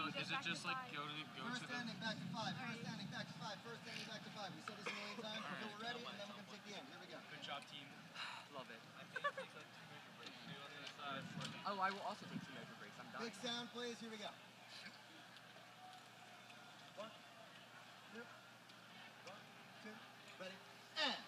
is it just like go to First the... standing back to 5. First standing back to 5. First standing back to 5. We said this a million times. Until we're ready, and then we're gonna take the end. Here we go. Good job, team. Love it. I think it takes like 2 measure breaks. Do on the other side. Oh, I will also take 2 measure breaks. I'm done. Big sound, please. Here we go. 1, 2, 1, 2, ready, and.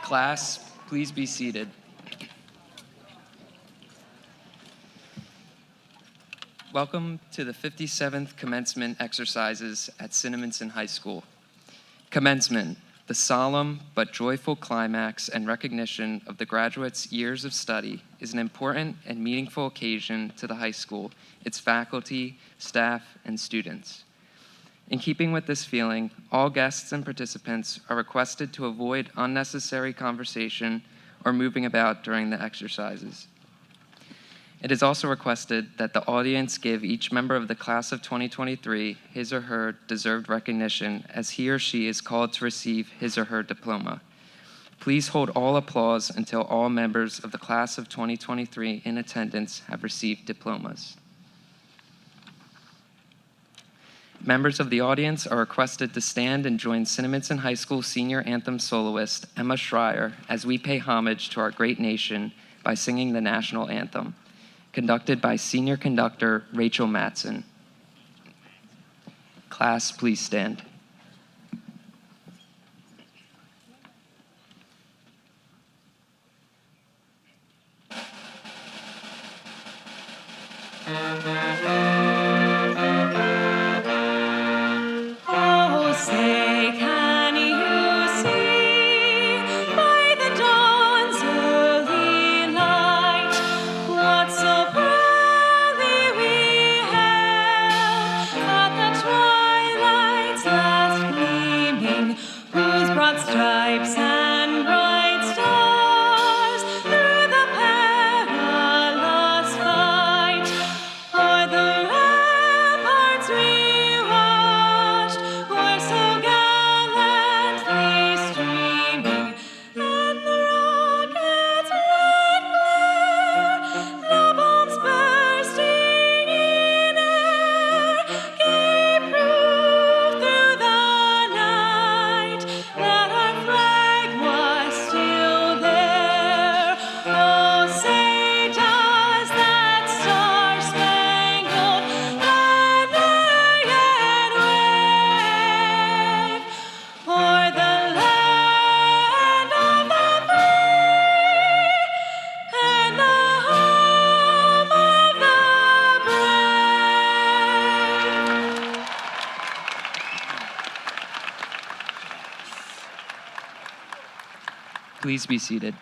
Class, please be seated. Welcome to the 57th Commencement exercises at Cinnaminson High School. Commencement, the solemn but joyful climax and recognition of the graduates' years of study, is an important and meaningful occasion to the high school, its faculty, staff, and students. In keeping with this feeling, all guests and participants are requested to avoid unnecessary conversation or moving about during the exercises. It is also requested that the audience give each member of the class of 2023 his or her deserved recognition as he or she is called to receive his or her diploma. Please hold all applause until all members of the class of 2023 in attendance have received diplomas. Members of the audience are requested to stand and join Cinnaminson High School senior anthem soloist Emma Schreier as we pay homage to our great nation by singing the national anthem, conducted by senior conductor Rachel Matson. Class, please stand. Please be seated.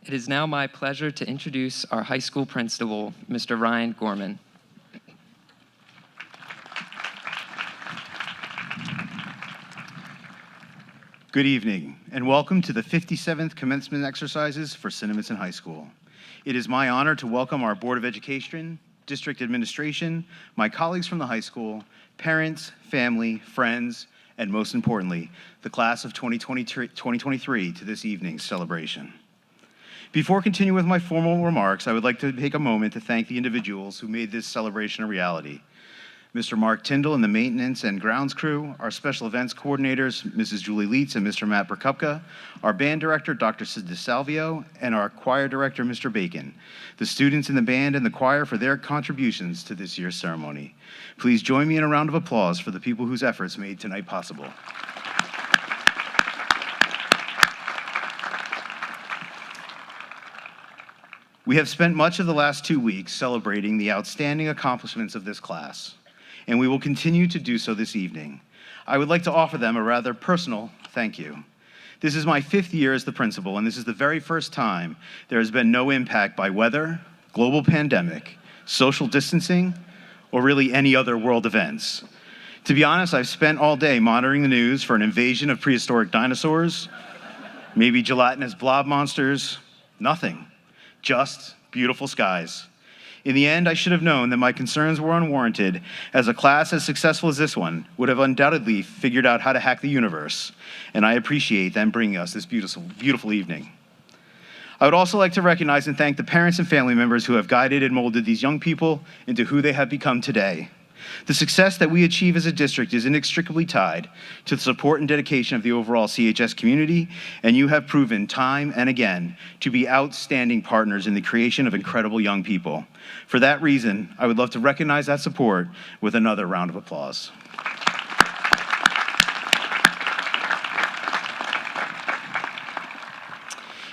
It is now my pleasure to introduce our high school principal, Mr. Ryan Gorman. Good evening, and welcome to the 57th Commencement exercises for Cinnaminson High School. It is my honor to welcome our Board of Education, District Administration, my colleagues from the high school, parents, family, friends, and most importantly, the class of 2023 to this evening's celebration. Before continuing with my formal remarks, I would like to take a moment to thank the individuals who made this celebration a reality. Mr. Mark Tyndall and the maintenance and grounds crew, our special events coordinators, Mrs. Julie Leitz and Mr. Matt Prokupka, our band director, Dr. Sid DeSalvio, and our choir director, Mr. Bacon, the students in the band and the choir for their contributions to this year's ceremony. Please join me in a round of applause for the people whose efforts made tonight possible. We have spent much of the last 2 weeks celebrating the outstanding accomplishments of this class, and we will continue to do so this evening. I would like to offer them a rather personal thank you. This is my 5th year as the principal, and this is the very first time there has been no impact by weather, global pandemic, social distancing, or really any other world events. To be honest, I've spent all day monitoring the news for an invasion of prehistoric dinosaurs, maybe gelatinous blob monsters, nothing, just beautiful skies. In the end, I should have known that my concerns were unwarranted, as a class as successful as this one would have undoubtedly figured out how to hack the universe, and I appreciate them bringing us this beautiful evening. I would also like to recognize and thank the parents and family members who have guided and molded these young people into who they have become today. The success that we achieve as a district is inextricably tied to the support and dedication of the overall CHS community, and you have proven time and again to be outstanding partners in the creation of incredible young people. For that reason, I would love to recognize that support with another round of applause.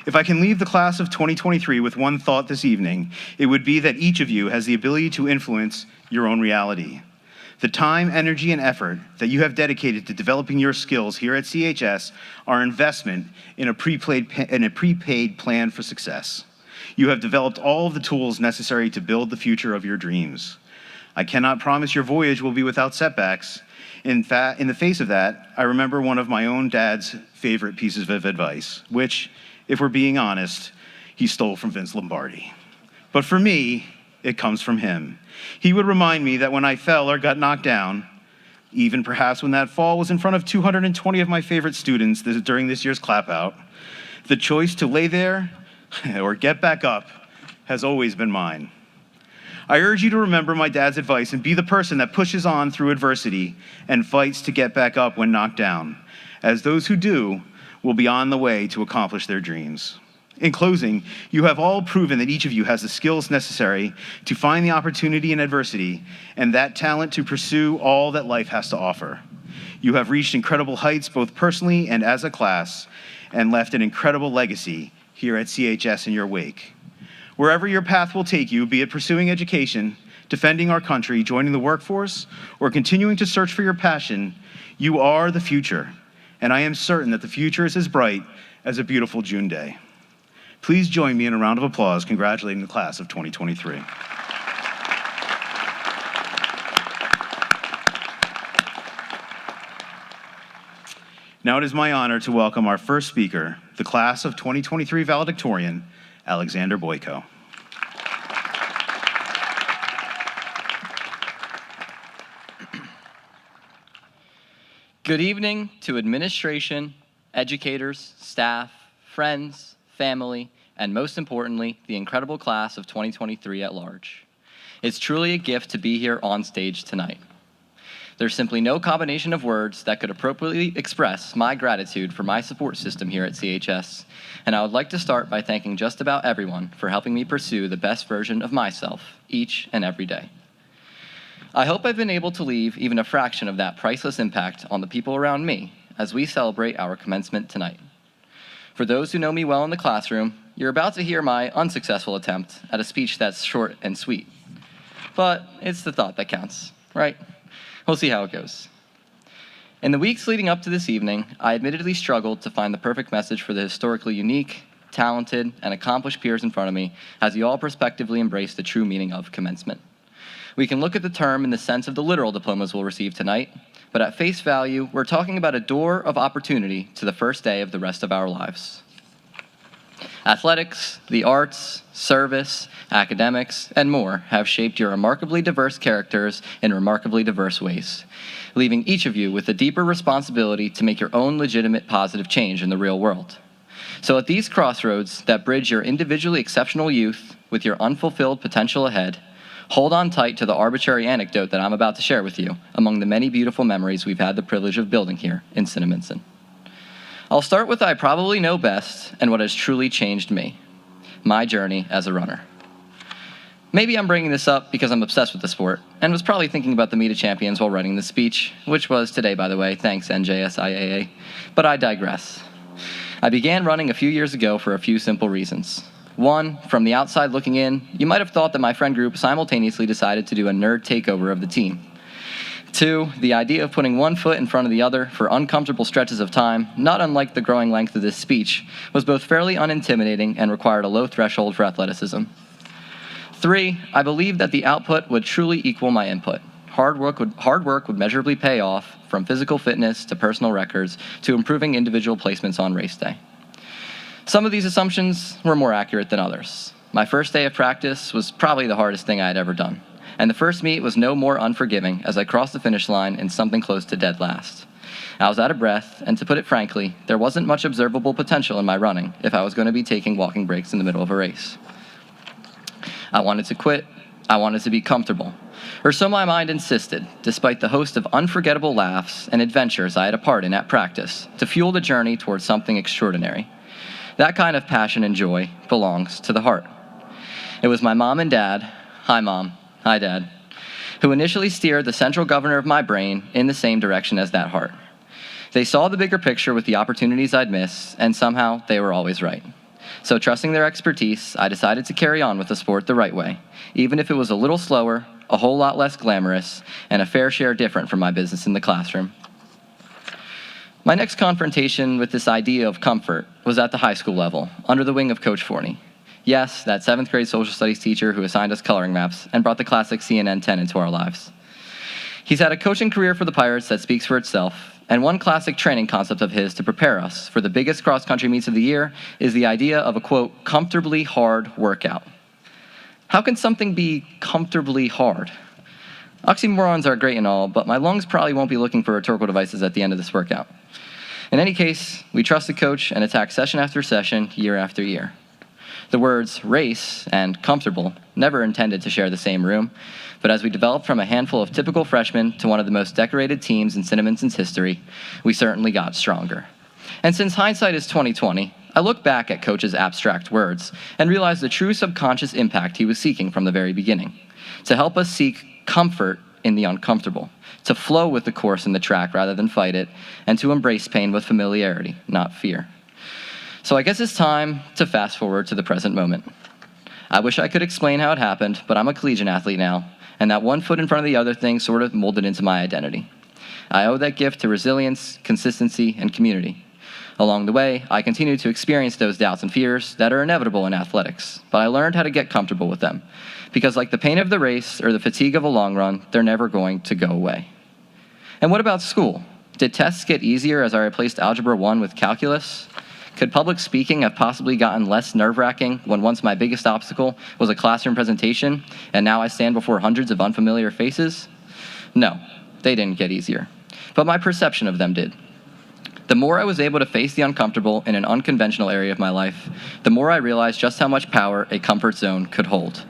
If I can leave the class of 2023 with one thought this evening, it would be that each of you has the ability to influence your own reality. The time, energy, and effort that you have dedicated to developing your skills here at CHS are investment in a prepaid plan for success. You have developed all of the tools necessary to build the future of your dreams. I cannot promise your voyage will be without setbacks. In the face of that, I remember one of my own dad's favorite pieces of advice, which, if we're being honest, he stole from Vince Lombardi. But for me, it comes from him. He would remind me that when I fell or got knocked down, even perhaps when that fall was in front of 220 of my favorite students during this year's clap out, the choice to lay there or get back up has always been mine. I urge you to remember my dad's advice and be the person that pushes on through adversity and fights to get back up when knocked down, as those who do will be on the way to accomplish their dreams. In closing, you have all proven that each of you has the skills necessary to find the opportunity in adversity and that talent to pursue all that life has to offer. You have reached incredible heights both personally and as a class and left an incredible legacy here at CHS in your wake. Wherever your path will take you, be it pursuing education, defending our country, joining the workforce, or continuing to search for your passion, you are the future. And I am certain that the future is as bright as a beautiful June day. Please join me in a round of applause congratulating the class of 2023. Now it is my honor to welcome our first speaker, the class of 2023 Valedictorian, Alexander Boyko. Good evening to administration, educators, staff, friends, family, and most importantly, the incredible class of 2023 at large. It's truly a gift to be here on stage tonight. There's simply no combination of words that could appropriately express my gratitude for my support system here at CHS, and I would like to start by thanking just about everyone for helping me pursue the best version of myself each and every day. I hope I've been able to leave even a fraction of that priceless impact on the people around me as we celebrate our commencement tonight. For those who know me well in the classroom, you're about to hear my unsuccessful attempt at a speech that's short and sweet. But it's the thought that counts, right? We'll see how it goes. In the weeks leading up to this evening, I admittedly struggled to find the perfect message for the historically unique, talented, and accomplished peers in front of me as you all prospectively embrace the true meaning of commencement. We can look at the term in the sense of the literal diplomas we'll receive tonight, but at face value, we're talking about a door of opportunity to the first day of the rest of our lives. Athletics, the arts, service, academics, and more have shaped your remarkably diverse characters in remarkably diverse ways, leaving each of you with a deeper responsibility to make your own legitimate positive change in the real world. So at these crossroads that bridge your individually exceptional youth with your unfulfilled potential ahead, hold on tight to the arbitrary anecdote that I'm about to share with you among the many beautiful memories we've had the privilege of building here in Cinnaminson. I'll start with what I probably know best and what has truly changed me, my journey as a runner. Maybe I'm bringing this up because I'm obsessed with the sport and was probably thinking about the Meet of Champions while writing this speech, which was today, by the way, thanks NJSIAA, but I digress. I began running a few years ago for a few simple reasons. One, from the outside looking in, you might have thought that my friend group simultaneously decided to do a nerd takeover of the team. Two, the idea of putting one foot in front of the other for uncomfortable stretches of time, not unlike the growing length of this speech, was both fairly unintimidating and required a low threshold for athleticism. Three, I believed that the output would truly equal my input. Hard work would measurably pay off, from physical fitness to personal records to improving individual placements on race day. Some of these assumptions were more accurate than others. My first day of practice was probably the hardest thing I had ever done, and the first meet was no more unforgiving as I crossed the finish line in something close to dead last. I was out of breath, and to put it frankly, there wasn't much observable potential in my running if I was going to be taking walking breaks in the middle of a race. I wanted to quit. I wanted to be comfortable. Or so my mind insisted, despite the host of unforgettable laughs and adventures I had a part in at practice to fuel the journey towards something extraordinary. That kind of passion and joy belongs to the heart. It was my mom and dad, hi Mom, hi Dad, who initially steered the central governor of my brain in the same direction as that heart. They saw the bigger picture with the opportunities I'd miss, and somehow they were always right. So trusting their expertise, I decided to carry on with the sport the right way, even if it was a little slower, a whole lot less glamorous, and a fair share different from my business in the classroom. My next confrontation with this idea of comfort was at the high school level, under the wing of Coach Forney. Yes, that 7th grade social studies teacher who assigned us coloring maps and brought the classic CNN 10 into our lives. He's had a coaching career for the Pirates that speaks for itself, and one classic training concept of his to prepare us for the biggest cross-country meets of the year is the idea of a, quote, comfortably hard workout. How can something be comfortably hard? Oxymorons are great and all, but my lungs probably won't be looking for rhetorical devices at the end of this workout. In any case, we trust the coach and attack session after session, year after year. The words race and comfortable never intended to share the same room, but as we developed from a handful of typical freshmen to one of the most decorated teams in Cinnaminson's history, we certainly got stronger. And since hindsight is 20/20, I look back at Coach's abstract words and realize the true subconscious impact he was seeking from the very beginning, to help us seek comfort in the uncomfortable, to flow with the course and the track rather than fight it, and to embrace pain with familiarity, not fear. So I guess it's time to fast forward to the present moment. I wish I could explain how it happened, but I'm a collegiate athlete now, and that one foot in front of the other thing sort of molded into my identity. I owe that gift to resilience, consistency, and community. Along the way, I continued to experience those doubts and fears that are inevitable in athletics, but I learned how to get comfortable with them, because like the pain of the race or the fatigue of a long run, they're never going to go away. And what about school? Did tests get easier as I replaced Algebra 1 with calculus? Could public speaking have possibly gotten less nerve-wracking when once my biggest obstacle was a classroom presentation, and now I stand before hundreds of unfamiliar faces? No, they didn't get easier, but my perception of them did. The more I was able to face the uncomfortable in an unconventional area of my life, the more I realized just how much power a comfort zone could hold.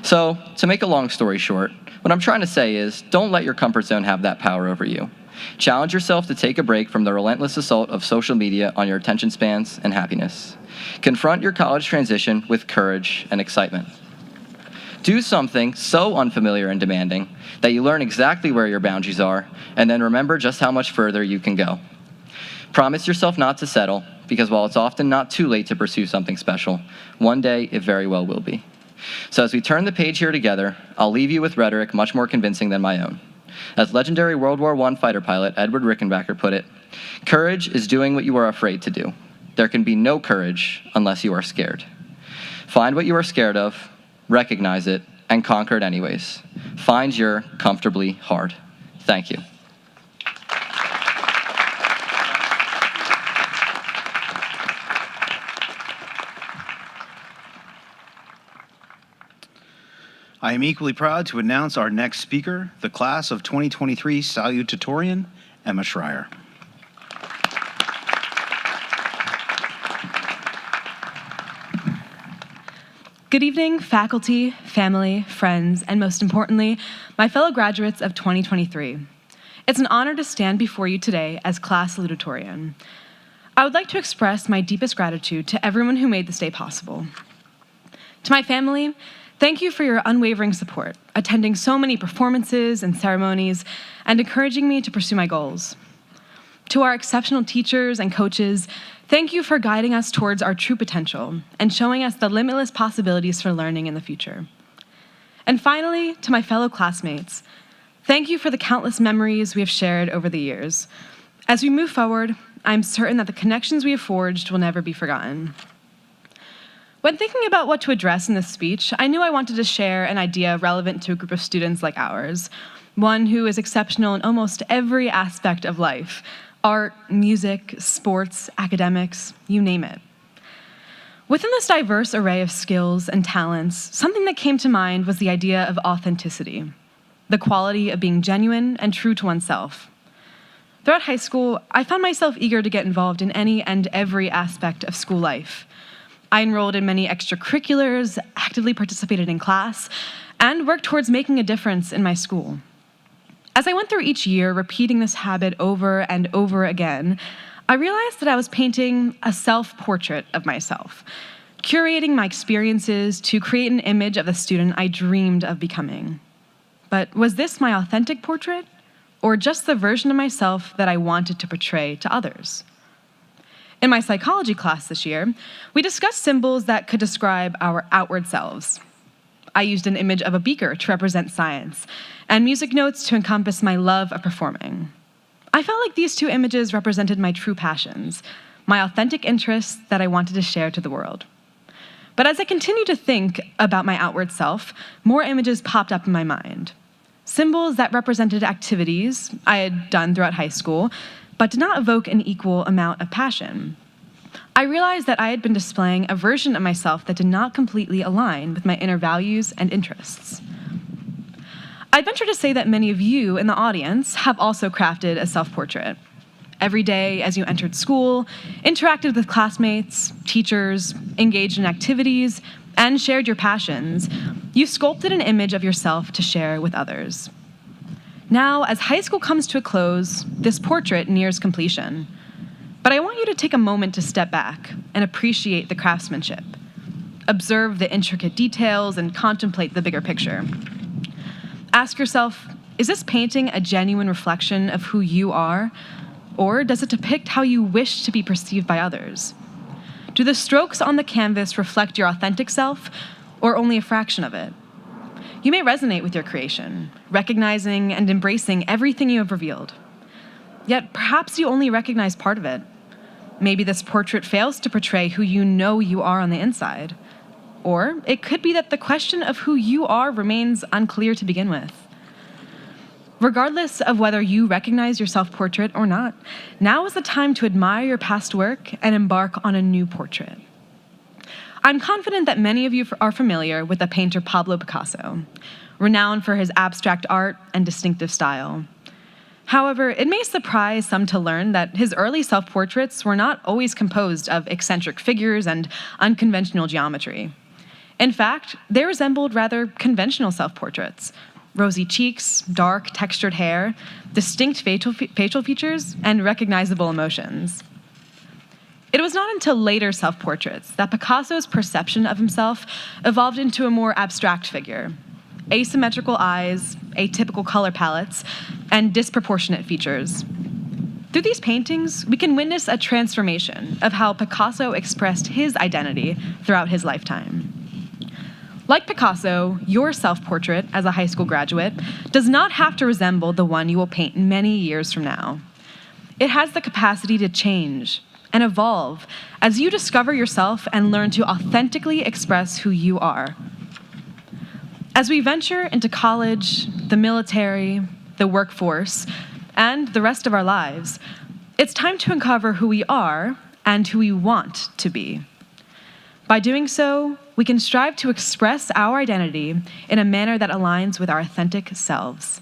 So, to make a long story short, what I'm trying to say is, don't let your comfort zone have that power over you. Challenge yourself to take a break from the relentless assault of social media on your attention spans and happiness. Confront your college transition with courage and excitement. Do something so unfamiliar and demanding that you learn exactly where your boundaries are, and then remember just how much further you can go. Promise yourself not to settle, because while it's often not too late to pursue something special, one day it very well will be. So as we turn the page here together, I'll leave you with rhetoric much more convincing than my own. As legendary World War I fighter pilot Edward Rickenbacker put it, courage is doing what you are afraid to do. There can be no courage unless you are scared. Find what you are scared of, recognize it, and conquer it anyways. Find your comfortably hard. Thank you. I am equally proud to announce our next speaker, the class of 2023 Salutatorian, Emma Schreier. Good evening, faculty, family, friends, and most importantly, my fellow graduates of 2023. It's an honor to stand before you today as class salutatorian. I would like to express my deepest gratitude to everyone who made this day possible. To my family, thank you for your unwavering support, attending so many performances and ceremonies, and encouraging me to pursue my goals. To our exceptional teachers and coaches, thank you for guiding us towards our true potential and showing us the limitless possibilities for learning in the future. And finally, to my fellow classmates, thank you for the countless memories we have shared over the years. As we move forward, I'm certain that the connections we have forged will never be forgotten. When thinking about what to address in this speech, I knew I wanted to share an idea relevant to a group of students like ours, one who is exceptional in almost every aspect of life: art, music, sports, academics, you name it. Within this diverse array of skills and talents, something that came to mind was the idea of authenticity, the quality of being genuine and true to oneself. Throughout high school, I found myself eager to get involved in any and every aspect of school life. I enrolled in many extracurriculars, actively participated in class, and work towards making a difference in my school. As I went through each year, repeating this habit over and over again, I realized that I was painting a self-portrait of myself, curating my experiences to create an image of the student I dreamed of becoming. But was this my authentic portrait, or just the version of myself that I wanted to portray to others? In my psychology class this year, we discussed symbols that could describe our outward selves. I used an image of a beaker to represent science, and music notes to encompass my love of performing. I felt like these two images represented my true passions, my authentic interests that I wanted to share to the world. But as I continued to think about my outward self, more images popped up in my mind. Symbols that represented activities I had done throughout high school, but did not evoke an equal amount of passion. I realized that I had been displaying a version of myself that did not completely align with my inner values and interests. I'd venture to say that many of you in the audience have also crafted a self-portrait. Every day as you entered school, interacted with classmates, teachers, engaged in activities, and shared your passions, you sculpted an image of yourself to share with others. Now, as high school comes to a close, this portrait nears completion. But I want you to take a moment to step back and appreciate the craftsmanship. Observe the intricate details and contemplate the bigger picture. Ask yourself, is this painting a genuine reflection of who you are, or does it depict how you wish to be perceived by others? Do the strokes on the canvas reflect your authentic self, or only a fraction of it? You may resonate with your creation, recognizing and embracing everything you have revealed. Yet perhaps you only recognize part of it. Maybe this portrait fails to portray who you know you are on the inside. Or it could be that the question of who you are remains unclear to begin with. Regardless of whether you recognize your self-portrait or not, now is the time to admire your past work and embark on a new portrait. I'm confident that many of you are familiar with the painter Pablo Picasso, renowned for his abstract art and distinctive style. However, it may surprise some to learn that his early self-portraits were not always composed of eccentric figures and unconventional geometry. In fact, they resembled rather conventional self-portraits: rosy cheeks, dark, textured hair, distinct facial features, and recognizable emotions. It was not until later self-portraits that Picasso's perception of himself evolved into a more abstract figure: asymmetrical eyes, atypical color palettes, and disproportionate features. Through these paintings, we can witness a transformation of how Picasso expressed his identity throughout his lifetime. Like Picasso, your self-portrait as a high school graduate does not have to resemble the one you will paint many years from now. It has the capacity to change and evolve as you discover yourself and learn to authentically express who you are. As we venture into college, the military, the workforce, and the rest of our lives, it's time to uncover who we are and who we want to be. By doing so, we can strive to express our identity in a manner that aligns with our authentic selves.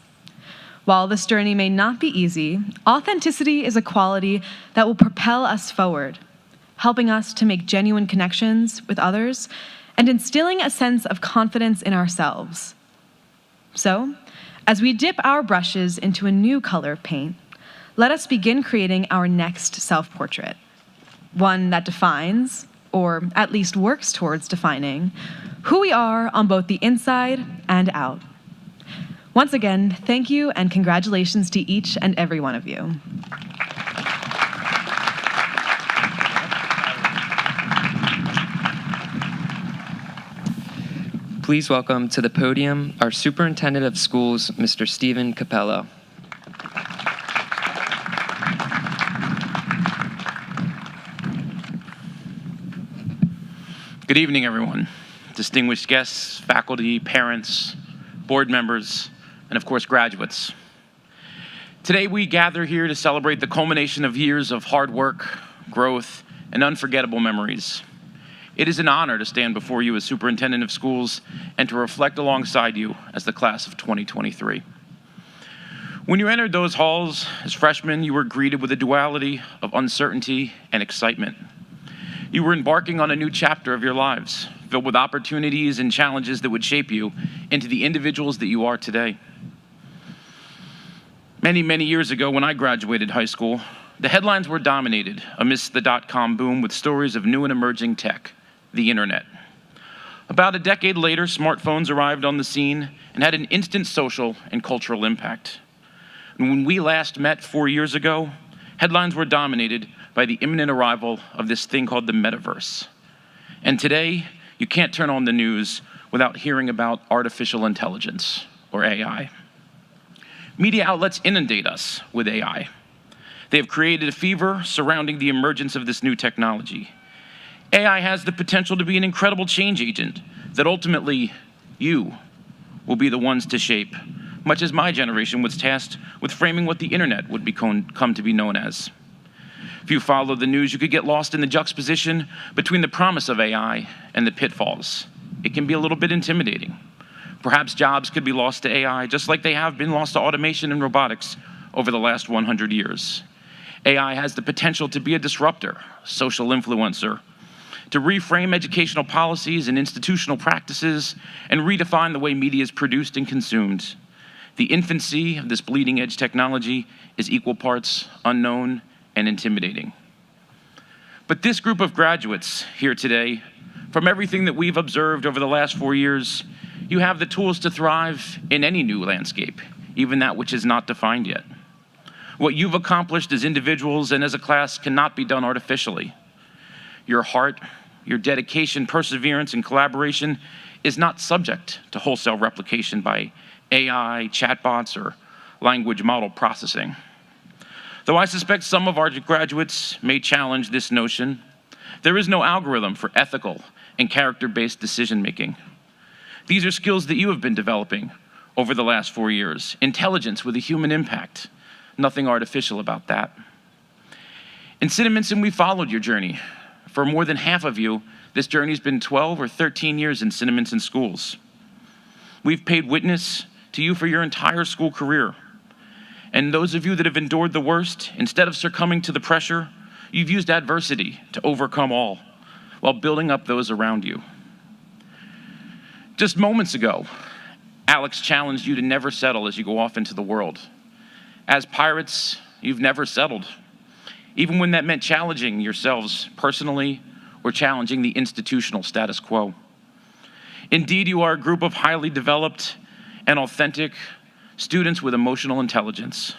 While this journey may not be easy, authenticity is a quality that will propel us forward, helping us to make genuine connections with others and instilling a sense of confidence in ourselves. So, as we dip our brushes into a new color of paint, let us begin creating our next self-portrait, one that defines, or at least works towards defining, who we are on both the inside and out. Once again, thank you and congratulations to each and every one of you. Please welcome to the podium our Superintendent of Schools, Mr. Stephen Capello. Good evening, everyone. Distinguished guests, faculty, parents, board members, and of course, graduates. Today, we gather here to celebrate the culmination of years of hard work, growth, and unforgettable memories. It is an honor to stand before you as Superintendent of Schools and to reflect alongside you as the class of 2023. When you entered those halls as freshmen, you were greeted with a duality of uncertainty and excitement. You were embarking on a new chapter of your lives, filled with opportunities and challenges that would shape you into the individuals that you are today. Many, many years ago when I graduated high school, the headlines were dominated amidst the dot-com boom with stories of new and emerging tech, the internet. About a decade later, smartphones arrived on the scene and had an instant social and cultural impact. And when we last met 4 years ago, headlines were dominated by the imminent arrival of this thing called the metaverse. And today, you can't turn on the news without hearing about artificial intelligence, or AI. Media outlets inundate us with AI. They have created a fever surrounding the emergence of this new technology. AI has the potential to be an incredible change agent that ultimately you will be the ones to shape, much as my generation was tasked with framing what the internet would come to be known as. If you follow the news, you could get lost in the juxtaposition between the promise of AI and the pitfalls. It can be a little bit intimidating. Perhaps jobs could be lost to AI, just like they have been lost to automation and robotics over the last 100 years. AI has the potential to be a disruptor, social influencer, to reframe educational policies and institutional practices, and redefine the way media is produced and consumed. The infancy of this bleeding-edge technology is equal parts unknown and intimidating. But this group of graduates here today, from everything that we've observed over the last 4 years, you have the tools to thrive in any new landscape, even that which is not defined yet. What you've accomplished as individuals and as a class cannot be done artificially. Your heart, your dedication, perseverance, and collaboration is not subject to wholesale replication by AI, chatbots, or language model processing. Though I suspect some of our graduates may challenge this notion, there is no algorithm for ethical and character-based decision-making. These are skills that you have been developing over the last 4 years. Intelligence with a human impact. Nothing artificial about that. In Cinnaminson, we followed your journey. For more than half of you, this journey's been 12 or 13 years in Cinnaminson schools. We've paid witness to you for your entire school career. And those of you that have endured the worst, instead of succumbing to the pressure, you've used adversity to overcome all, while building up those around you. Just moments ago, Alex challenged you to never settle as you go off into the world. As pirates, you've never settled, even when that meant challenging yourselves personally or challenging the institutional status quo. Indeed, you are a group of highly developed and authentic students with emotional intelligence.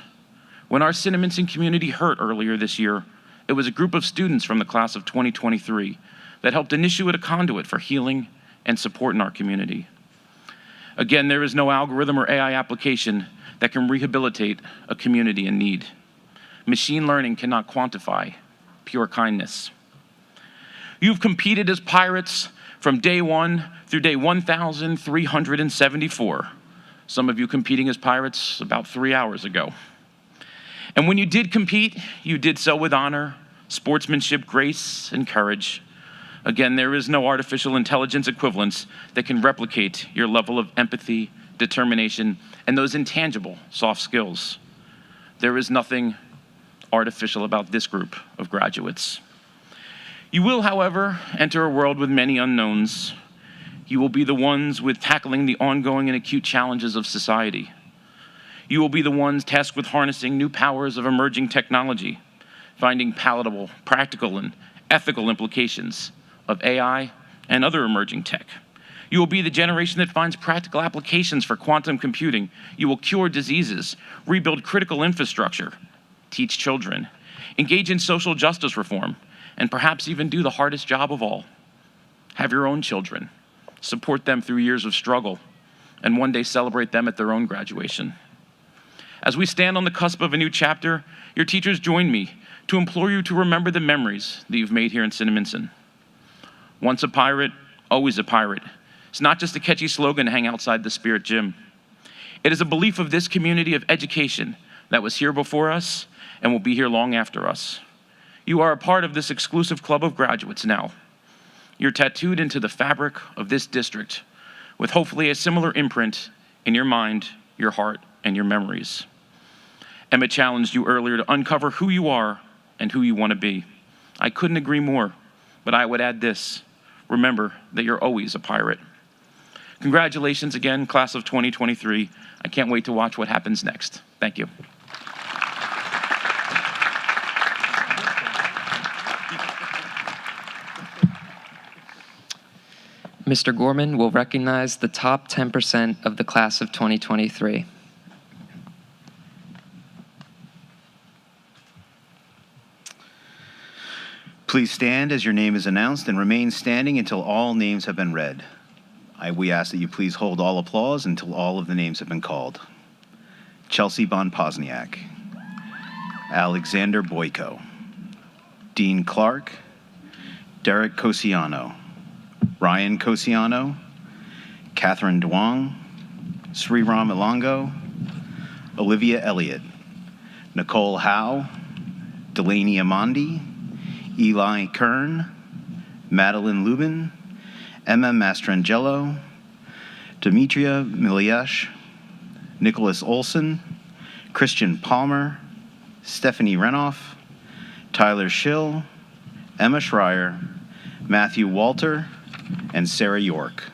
When our Cinnaminson community hurt earlier this year, it was a group of students from the class of 2023 that helped initiate a conduit for healing and support in our community. Again, there is no algorithm or AI application that can rehabilitate a community in need. Machine learning cannot quantify pure kindness. You've competed as pirates from day 1 through day 1,374. Some of you competing as pirates about 3 hours ago. And when you did compete, you did so with honor, sportsmanship, grace, and courage. Again, there is no artificial intelligence equivalence that can replicate your level of empathy, determination, and those intangible soft skills. There is nothing artificial about this group of graduates. You will, however, enter a world with many unknowns. You will be the ones with tackling the ongoing and acute challenges of society. You will be the ones tasked with harnessing new powers of emerging technology, finding palatable, practical, and ethical implications of AI and other emerging tech. You will be the generation that finds practical applications for quantum computing. You will cure diseases, rebuild critical infrastructure, teach children, engage in social justice reform, and perhaps even do the hardest job of all. Have your own children, support them through years of struggle, and one day celebrate them at their own graduation. As we stand on the cusp of a new chapter, your teachers join me to implore you to remember the memories that you've made here in Cinnaminson. Once a pirate, always a pirate. It's not just a catchy slogan to hang outside the Spirit Gym. It is a belief of this community of education that was here before us and will be here long after us. You are a part of this exclusive club of graduates now. You're tattooed into the fabric of this district with hopefully a similar imprint in your mind, your heart, and your memories. Emma challenged you earlier to uncover who you are and who you want to be. I couldn't agree more, but I would add this. remember that you're always a pirate. Congratulations again, class of 2023. I can't wait to watch what happens next. Thank you. Mr. Gorman will recognize the top 10% of the class of 2023. Please stand as your name is announced and remain standing until all names have been read. We ask that you please hold all applause until all of the names have been called. Chelsea Bonpozniak, Alexander Boyko, Dean Clark, Derek Cosiano, Ryan Cosiano, Catherine Duong, Sriram Ilongo, Olivia Elliott, Nicole Howe, Delaney Amandi, Eli Kern, Madeline Lubin, Emma Mastrangelo, Demetria Miliash, Nicholas Olson, Christian Palmer, Stephanie Renoff, Tyler Schill, Emma Schreier, Matthew Walter, and Sarah York.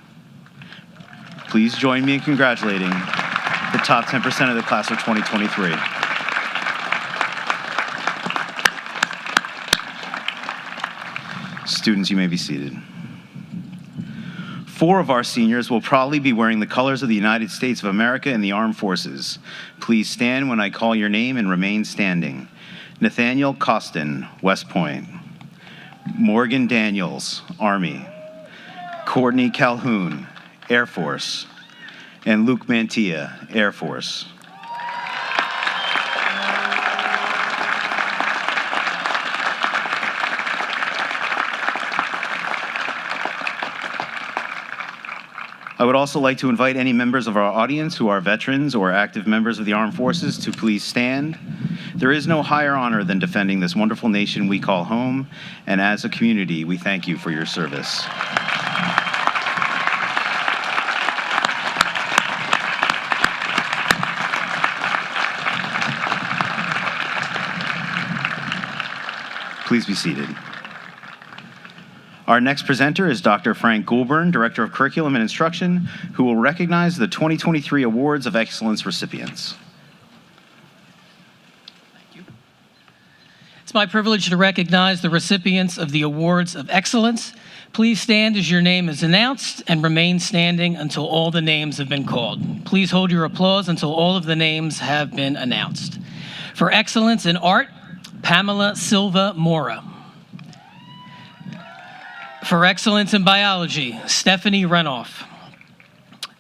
Please join me in congratulating the top 10% of the class of 2023. Students, you may be seated. 4 of our seniors will probably be wearing the colors of the United States of America and the Armed Forces. Please stand when I call your name and remain standing. Nathaniel Costin, West Point. Morgan Daniels, Army. Courtney Calhoun, Air Force. And Luke Mantilla, Air Force. I would also like to invite any members of our audience who are veterans or active members of the armed forces to please stand. There is no higher honor than defending this wonderful nation we call home, and as a community, we thank you for your service. Please be seated. Our next presenter is Dr. Frank Goulburn, Director of Curriculum and Instruction, who will recognize the 2023 Awards of Excellence recipients. Thank you. It's my privilege to recognize the recipients of the Awards of Excellence. Please stand as your name is announced and remain standing until all the names have been called. Please hold your applause until all of the names have been announced. For excellence in art, Pamela Silva Mora. For excellence in biology, Stephanie Renoff.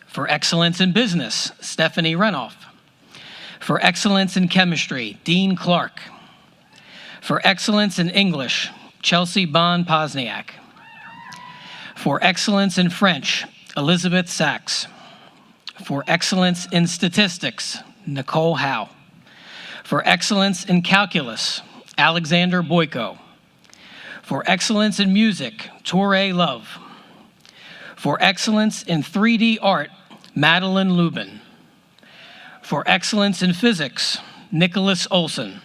For excellence in business, Stephanie Renoff. For excellence in chemistry, Dean Clark. For excellence in English, Chelsea Bonpozniak. For excellence in French, Elizabeth Sachs. For excellence in statistics, Nicole Howe. For excellence in calculus, Alexander Boyko. For excellence in music, Torre Love. For excellence in 3D art, Madeline Lubin. For excellence in physics, Nicholas Olson.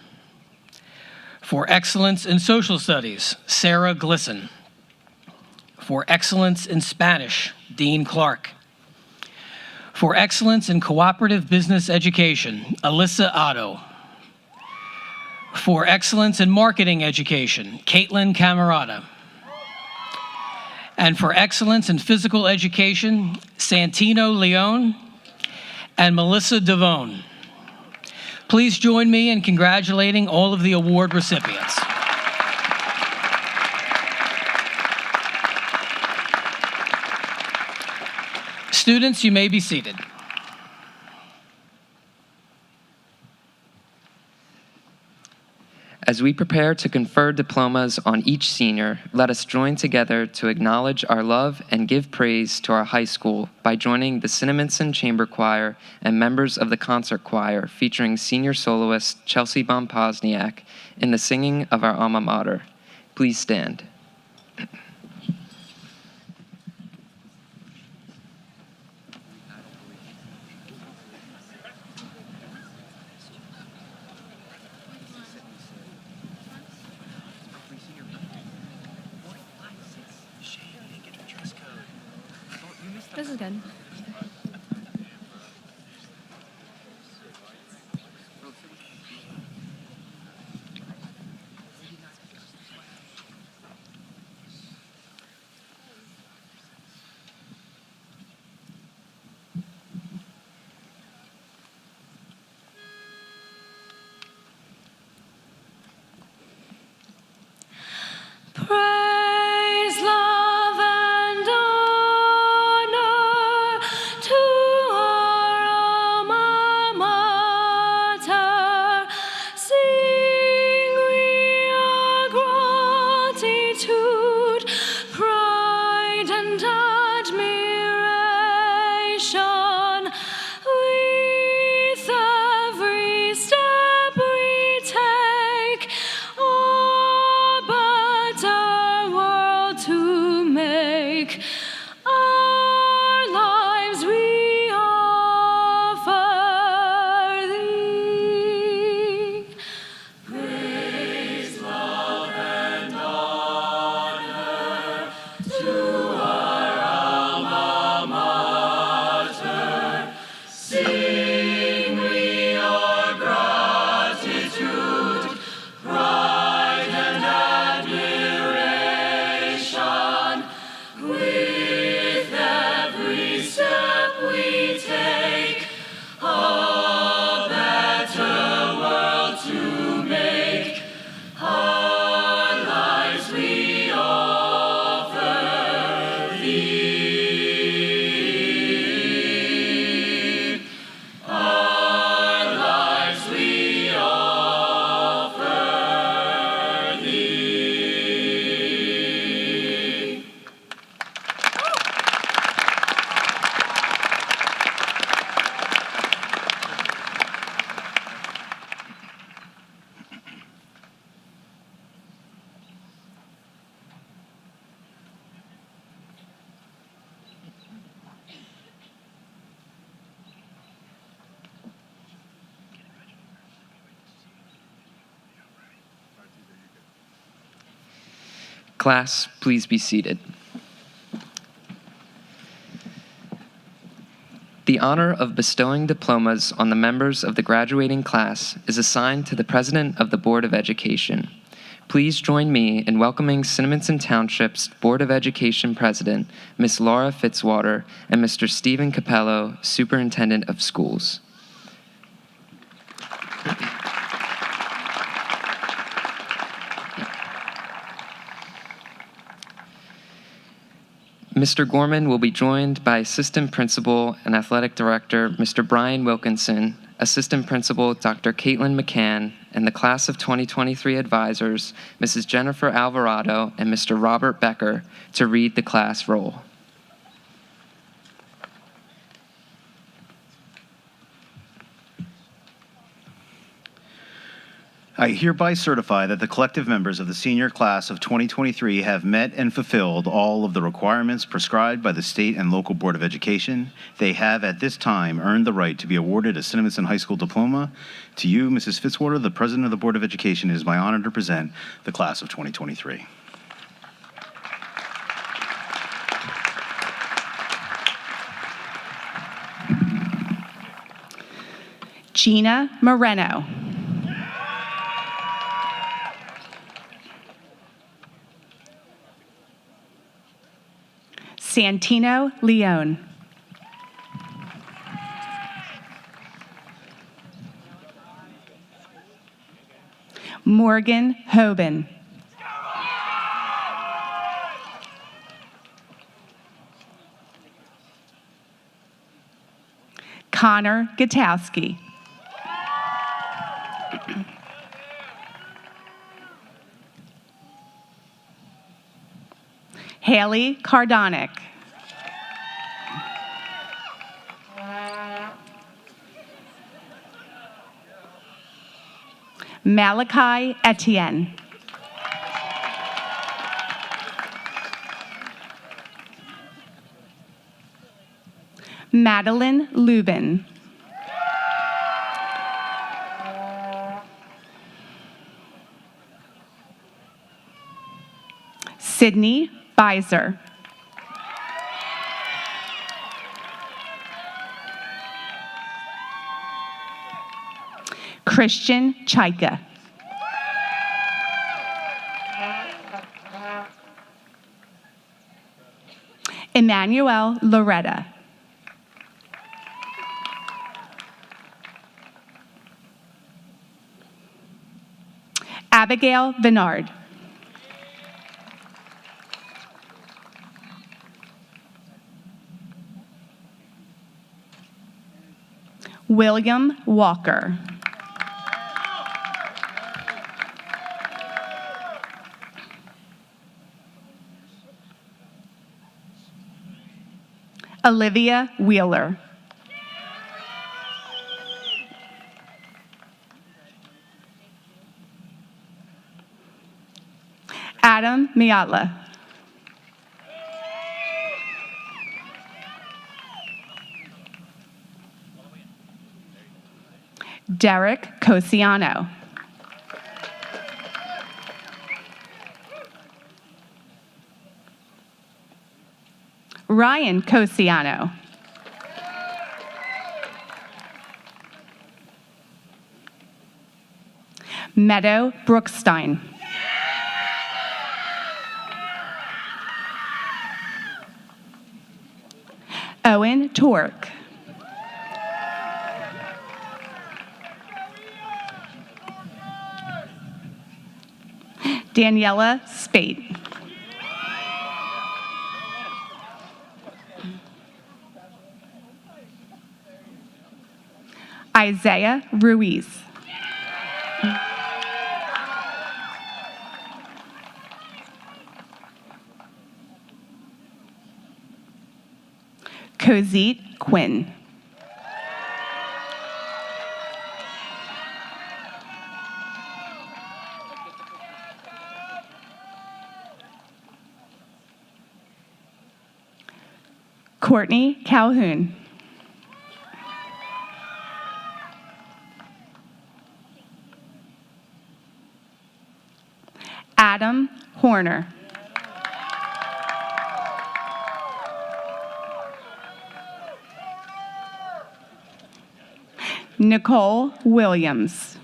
For excellence in social studies, Sarah Glisson. For excellence in Spanish, Dean Clark. For excellence in cooperative business education, Alyssa Otto. For excellence in marketing education, Caitlin Camerata. And for excellence in physical education, Santino Leone and Melissa Devone. Please join me in congratulating all of the award recipients. Students, you may be seated. As we prepare to confer diplomas on each senior, let us join together to acknowledge our love and give praise to our high school by joining the Cinnaminson Chamber Choir and members of the concert choir featuring senior soloist Chelsea Bonpozniak in the singing of our alma mater. Please stand. This is good. Praise, love, and honor to our alma mater. Sing we our gratitude, pride, and admiration. With every step we take, our better world to make. Our lives we offer thee. Praise, love, and honor to our alma mater. Sing we our gratitude, pride, and admiration. With every step we take, a better world to make. Our lives we offer thee. Our lives we offer thee. Class, please be seated. The honor of bestowing diplomas on the members of the graduating class is assigned to the President of the Board of Education. Please join me in welcoming Cinnaminson Township's Board of Education President, Ms. Laura Fitzwater, and Mr. Stephen Capello, Superintendent of Schools. Mr. Gorman will be joined by Assistant Principal and Athletic Director Mr. Brian Wilkinson, Assistant Principal Dr. Caitlin McCann, and the Class of 2023 advisors, Mrs. Jennifer Alvarado and Mr. Robert Becker, to read the class roll. I hereby certify that the collective members of the senior class of 2023 have met and fulfilled all of the requirements prescribed by the State and local Board of Education. They have at this time earned the right to be awarded a Cinnaminson High School diploma. To you, Mrs. Fitzwater, the President of the Board of Education, it is my honor to present the class of 2023. Gina Moreno. Santino Leone. Morgan Hoban. Connor Gutowski. Haley Cardonic. Malachi Etienne. Madeline Lubin. Sydney Beiser. Christian Chaika. Emmanuel Loretta. Abigail Vinard. William Walker. Olivia Wheeler. Adam Miatla. Derek Cosiano. Ryan Cosiano. Meadow Brookstein. Owen Tork. Daniela Spate. Isaiah Ruiz. Cosette Quinn. Courtney Calhoun. Adam Horner. Nicole Williams.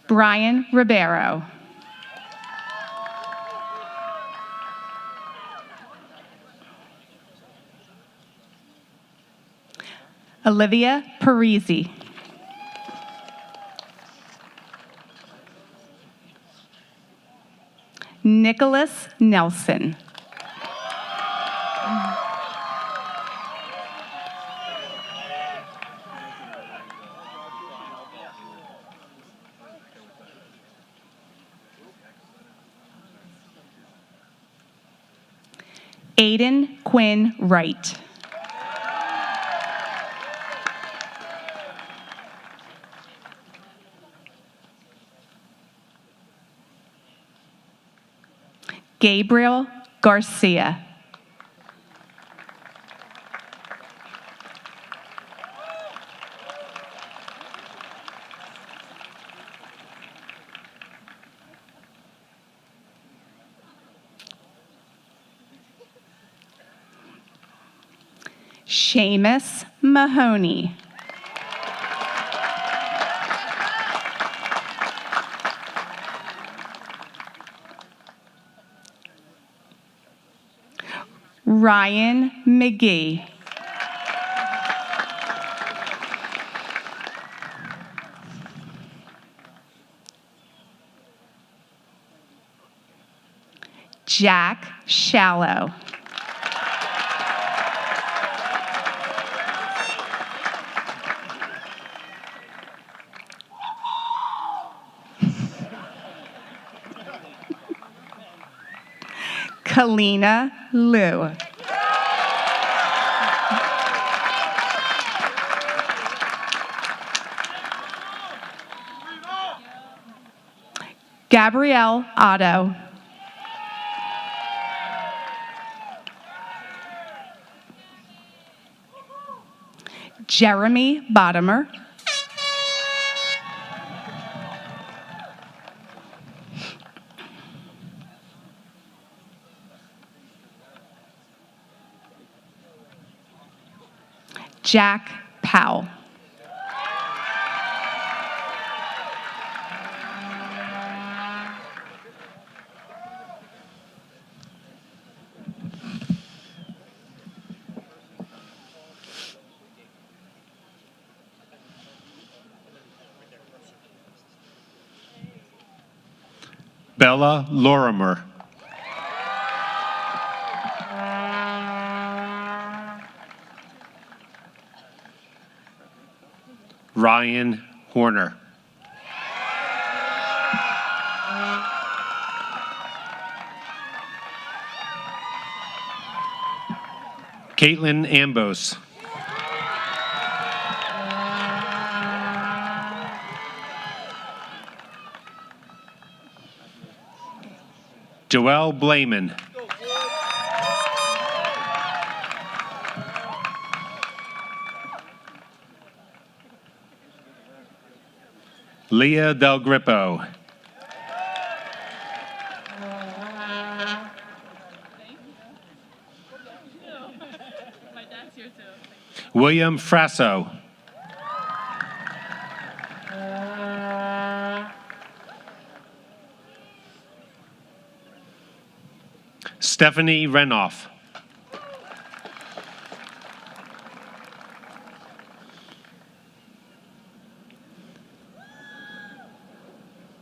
Brian Ribeiro. Olivia Parisi. Nicholas Nelson. Aiden Quinn Wright. Gabriel Garcia. Seamus Mahoney. Ryan McGee. Jack Shallow. Kalina Liu. Gabrielle Otto. Jeremy Bottomer. Jack Powell. Bella Lorimer. Ryan Horner. Caitlin Ambos. Joelle Blayman. Leah Del Grippo. William Frasso. Stephanie Renoff.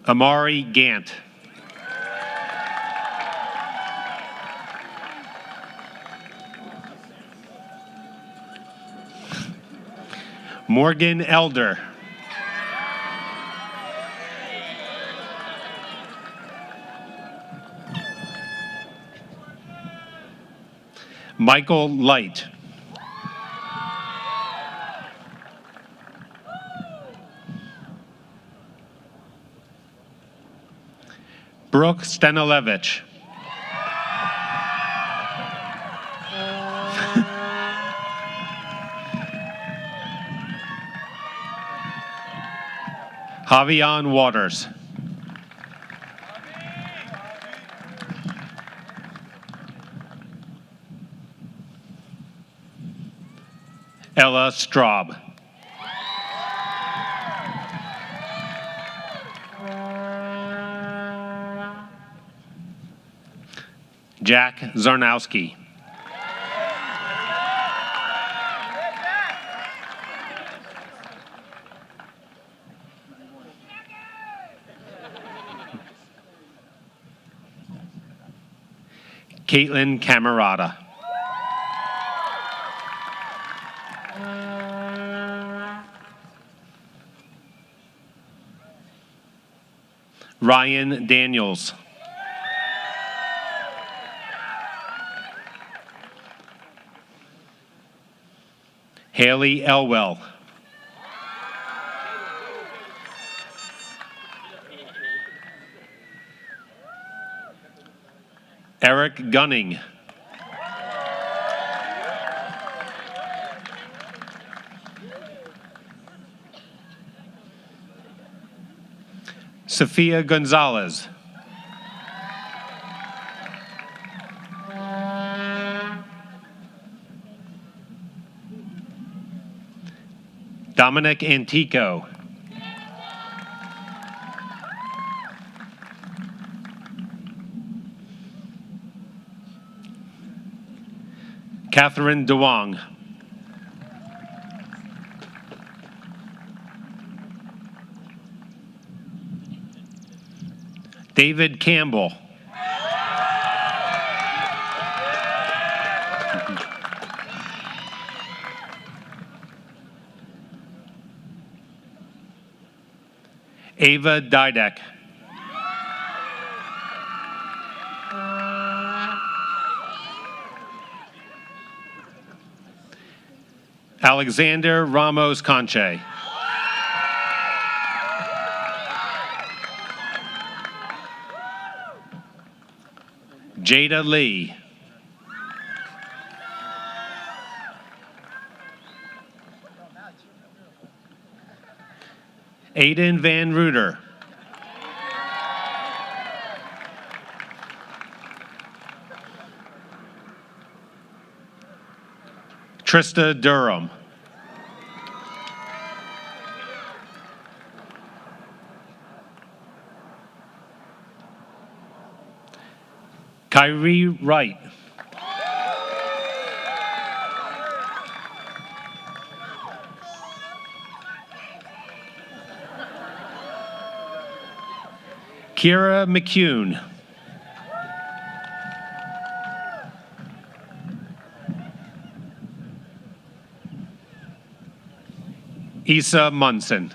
Amari Gant. Morgan Elder. Michael Light. Brooke Stanilevich. Javion Waters. Ella Straub. Jack Zarnowski. Caitlin Camerata. Ryan Daniels. Haley Elwell. Eric Gunning. Sophia Gonzalez. Dominic Antico. Catherine DeWong. David Campbell. Ava Didek. Alexander Ramos Conche. Jada Lee. Aiden Van Ruder. Trista Durham. Kyrie Wright. Kira McCune. Issa Munson.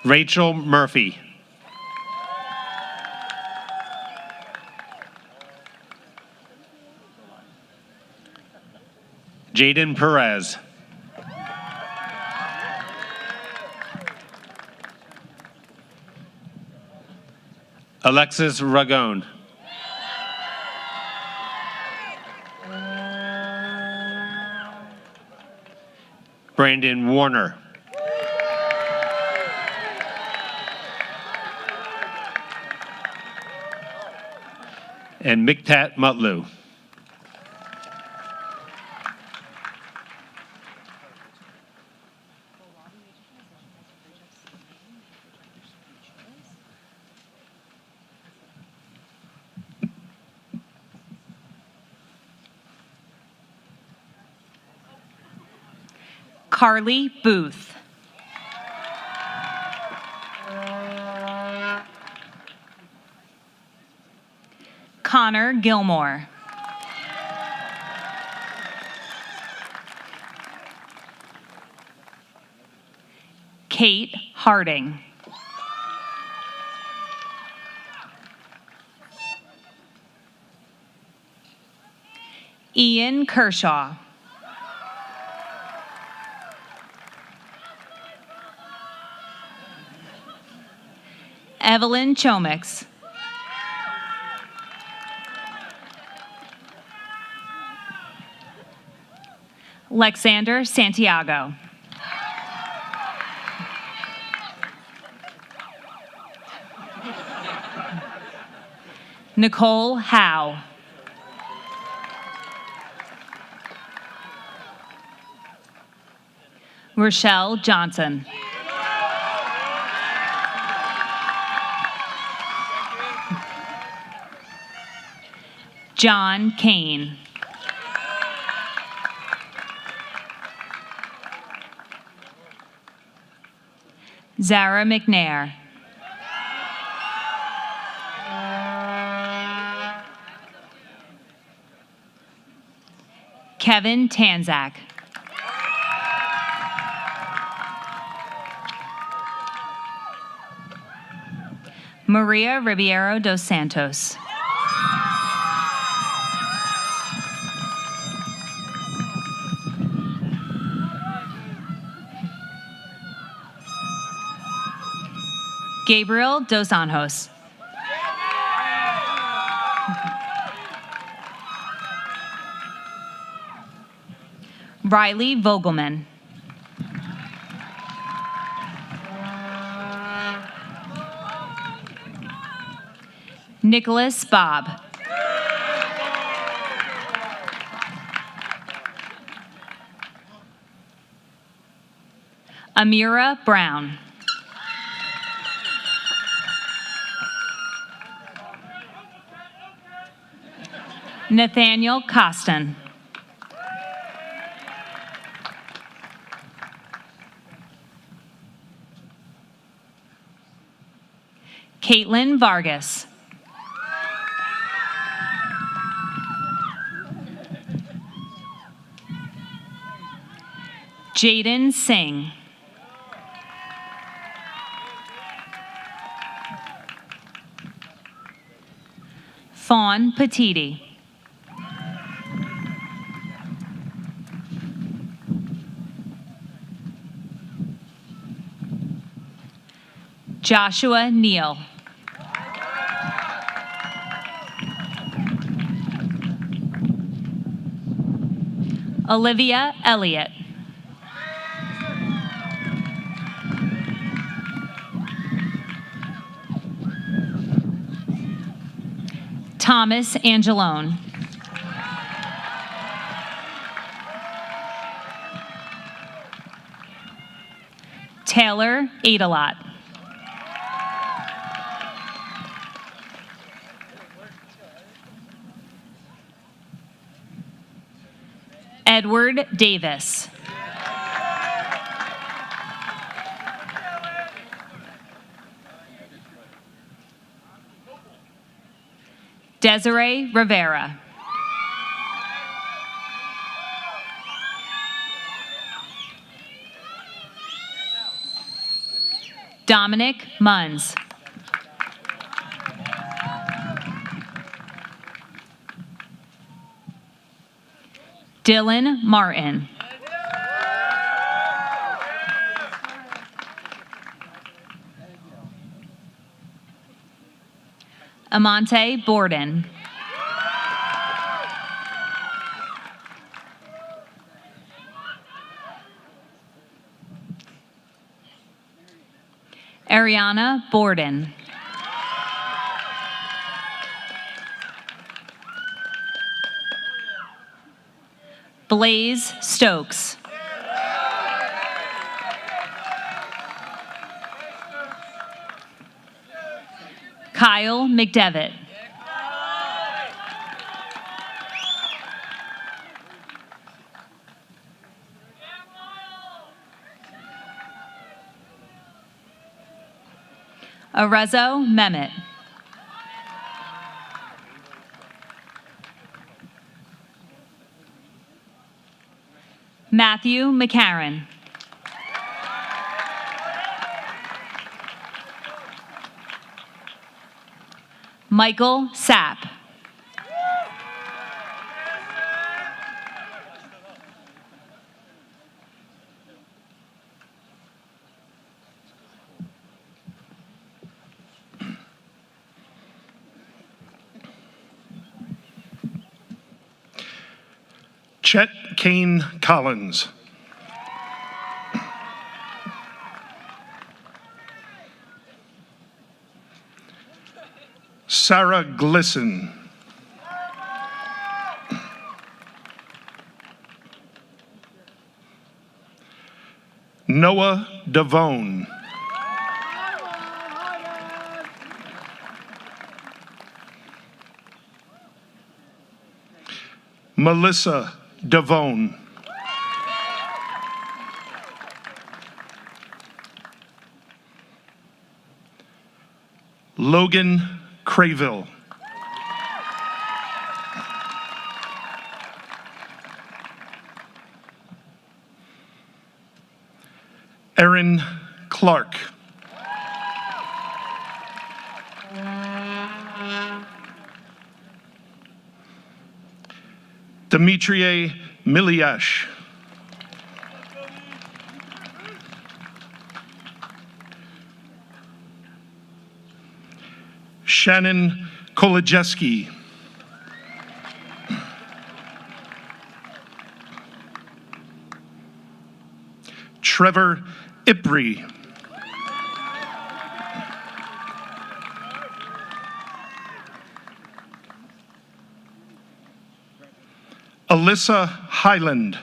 Rachel Murphy. Jaden Perez. Alexis Ragone. Brandon Warner. And Miktat Mutlu. Carly Booth. Connor Gilmore. Kate Harding. Ian Kershaw. Evelyn Chomix. Lexander Santiago. Nicole Howe. Rochelle Johnson. John Kane. Zara McNair. Kevin Tanzak. Maria Ribeiro dos Santos. Gabriel dos Anjos. Riley Vogelman. Nicholas Bob. Amira Brown. Nathaniel Costin. Caitlin Vargas. Jaden Singh. Fawn Petiti. Joshua Neal. Olivia Elliott. Thomas Angelone. Taylor Adelot. Edward Davis. Desiree Rivera. Dominic Munns. Dylan Martin. Amante Borden. Ariana Borden. Blaze Stokes. Kyle McDevitt. Arezo Mehmet. Matthew McCarron. Michael Sapp. Chet Kane Collins. Sarah Glisson. Noah Devone. Melissa Devone. Logan Crayville. Erin Clark. Demetrie Miliash. Shannon Kolodziejski. Trevor Ipri. Alyssa Highland.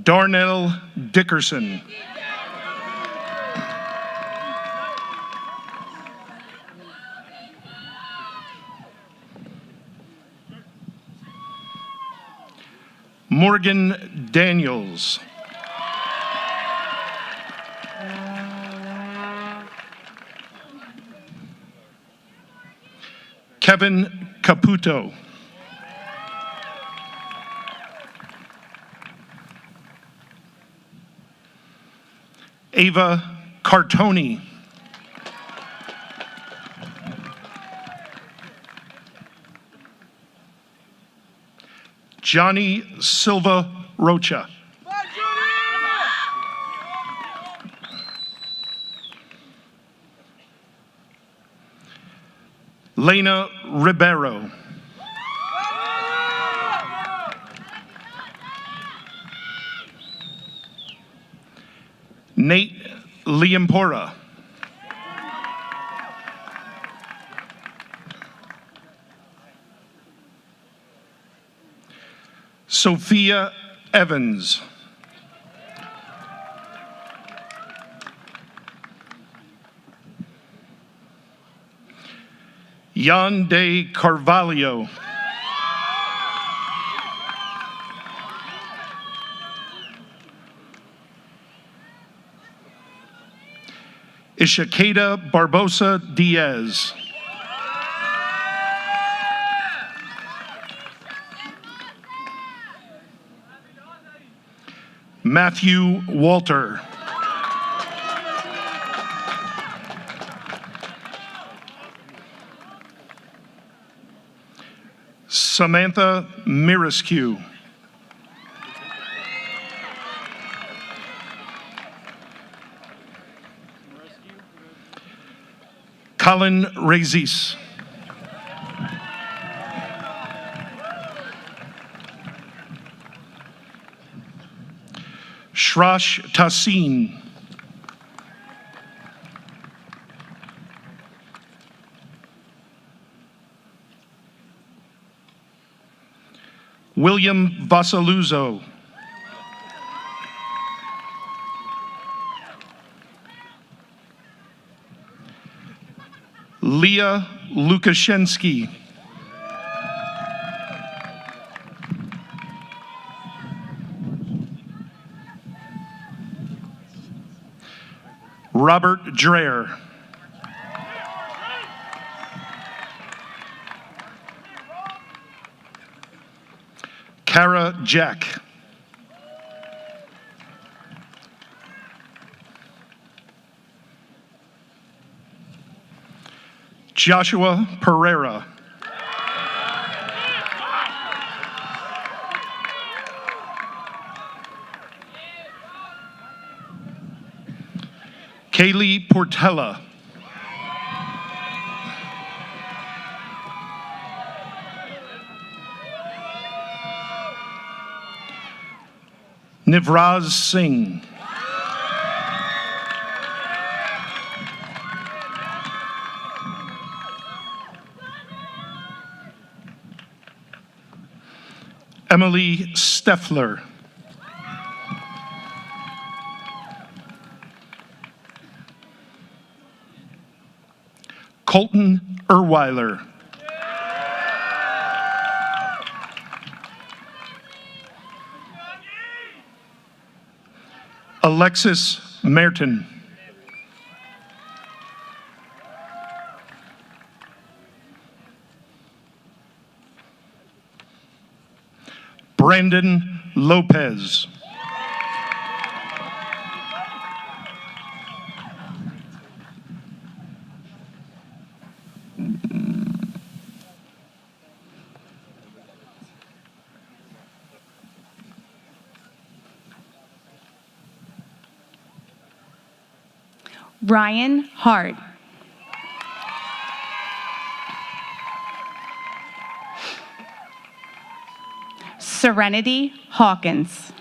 Darnell Dickerson. Morgan Daniels. Kevin Caputo. Ava Cartoni. Johnny Silva Rocha. Lena Ribeiro. Nate Liampora. Sophia Evans. Yonde Carvalho. Ishakeda Barbosa Diaz. Matthew Walter. Samantha Miriscu. Colin Rezis. Shrash Tassin. William Vasaluzzo. Leah Lukashensky. Robert Dreher. Kara Jack. Joshua Pereira. Kaylee Portella. Nivraz Singh. Emily Steffler. Colton Erweiler. Alexis Merton. Brandon Lopez. Ryan Hart. Serenity Hawkins.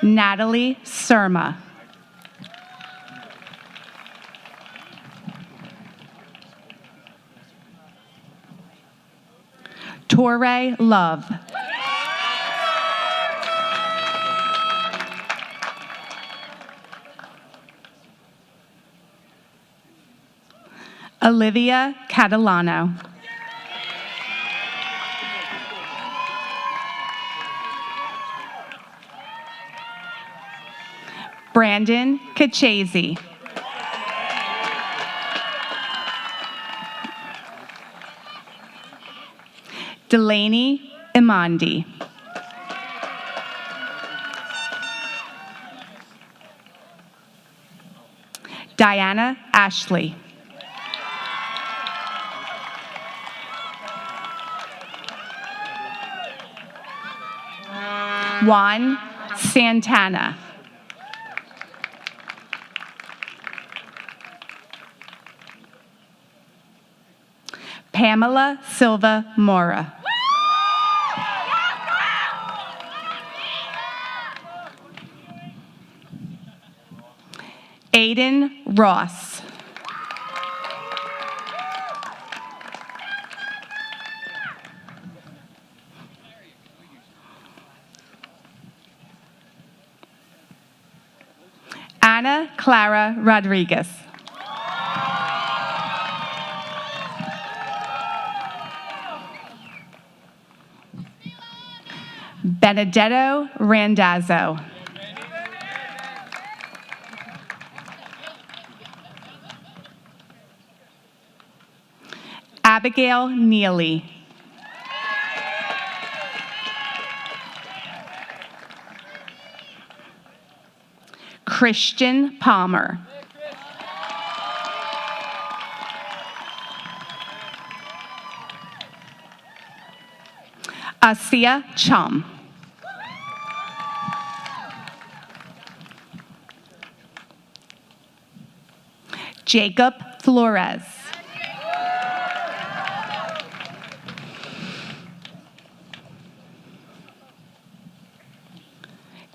Natalie Surma. Torrey Love. Olivia Catalano. Brandon Kachese. Delaney Imandi. Diana Ashley. Juan Santana. Pamela Silva Mora. Aiden Ross. Ana Clara Rodriguez. Benedetto Randazzo. Abigail Neely. Christian Palmer. Asia Chum. Jacob Flores.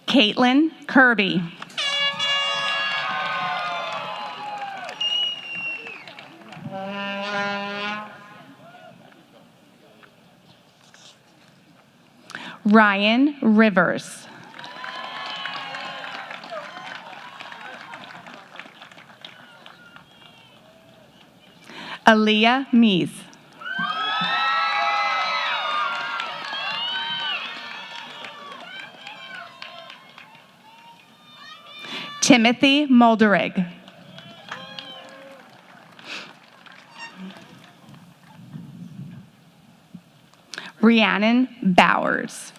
Caitlin Kirby. Ryan Rivers. Aaliyah Mees. Timothy Mulderig. Rhiannon Bowers.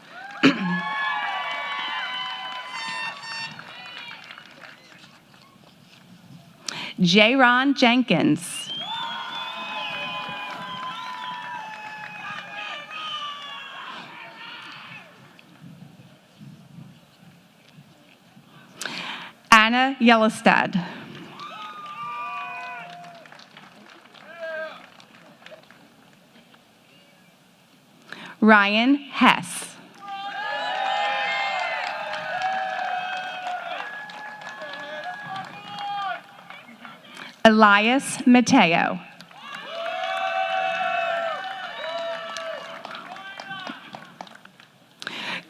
Jaron Jenkins. Anna Yellowstad. Ryan Hess. Elias Mateo.